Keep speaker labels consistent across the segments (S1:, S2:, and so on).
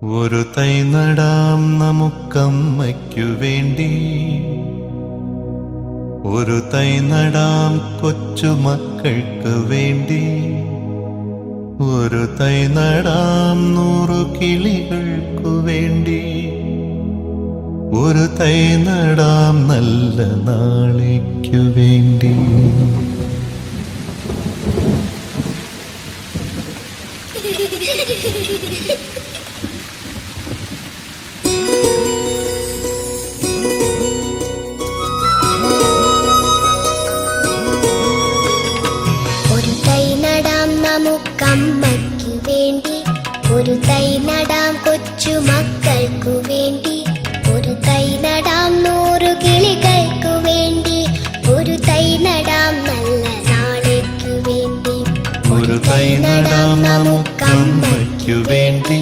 S1: ഒരു തൈ നടാം നമുക്കമ്മയ്ക്കു വേണ്ടി, ഒരു തൈ നടാം കൊച്ചുമക്കൾക്ക് വേണ്ടി, ഒരു തൈ നടാം 100 കിളികൾക്കു വേണ്ടി, ഒരു തൈ നടാം നല്ല നാളേക്കു വേണ്ടി.
S2: ഒരു തൈ നടാം നമുക്കമ്മയ്ക്കു വേണ്ടി, ഒരു തൈ നടാം കൊച്ചുമക്കൾക്കു വേണ്ടി, ഒരു തൈ നടാം 100 കിളികൾക്കു വേണ്ടി, ഒരു തൈ നടാം നല്ല നാളേക്കു വേണ്ടി.
S1: ഒരു തൈ നടാം നമുക്കമ്മയ്ക്കു വേണ്ടി,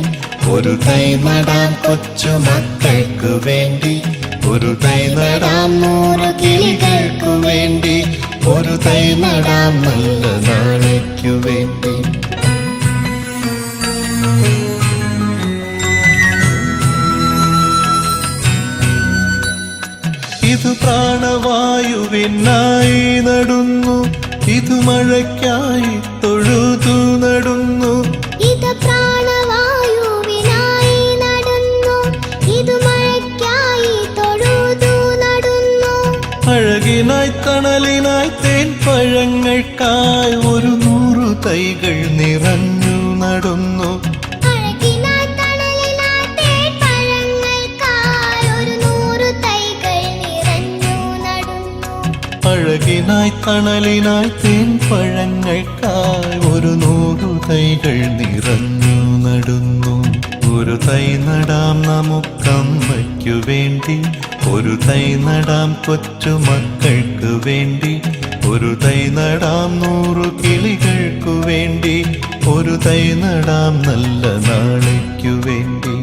S1: ഒരു തൈ നടാം കൊച്ചുമക്കൾക്കു വേണ്ടി, ഒരു തൈ നടാം 100 കിളികൾക്കു വേണ്ടി, ഒരു തൈ നടാം നല്ല നാളേക്കു വേണ്ടി. ഇത് പ്രാണവായുവിനായി നടുന്നു, ഇത് മഴയ്ക്കായി തൊഴുതു നടുന്നു,
S2: ഇത് പ്രാണവായുവിനായി നടുന്നു, ഇത് മഴയ്ക്കായി തൊഴുതു നടുന്നു.
S1: അഴകിനായി തണലിനായി തേൻ പഴങ്ങൾക്കായി 100 തൈകൾ നിറഞ്ഞു നടുന്നു,
S2: അഴകിനായി തണലിനായി തേൻ പഴങ്ങൾക്കായി 100 തൈകൾ നിറഞ്ഞു നടുന്നു.
S1: അഴകിനായി തണലിനായി തേൻ പഴങ്ങൾക്കായി 100 തൈകൾ നിറഞ്ഞു നടുന്നു. ഒരു തൈ നടാം നമുക്കമ്മയ്ക്കു വേണ്ടി, ഒരു തൈ നടാം കൊച്ചുമക്കൾക്ക് വേണ്ടി, ഒരു തൈ നടാം 100 കിളികൾക്കു വേണ്ടി, ഒരു തൈ നടാം നല്ല നാളേക്കു വേണ്ടി.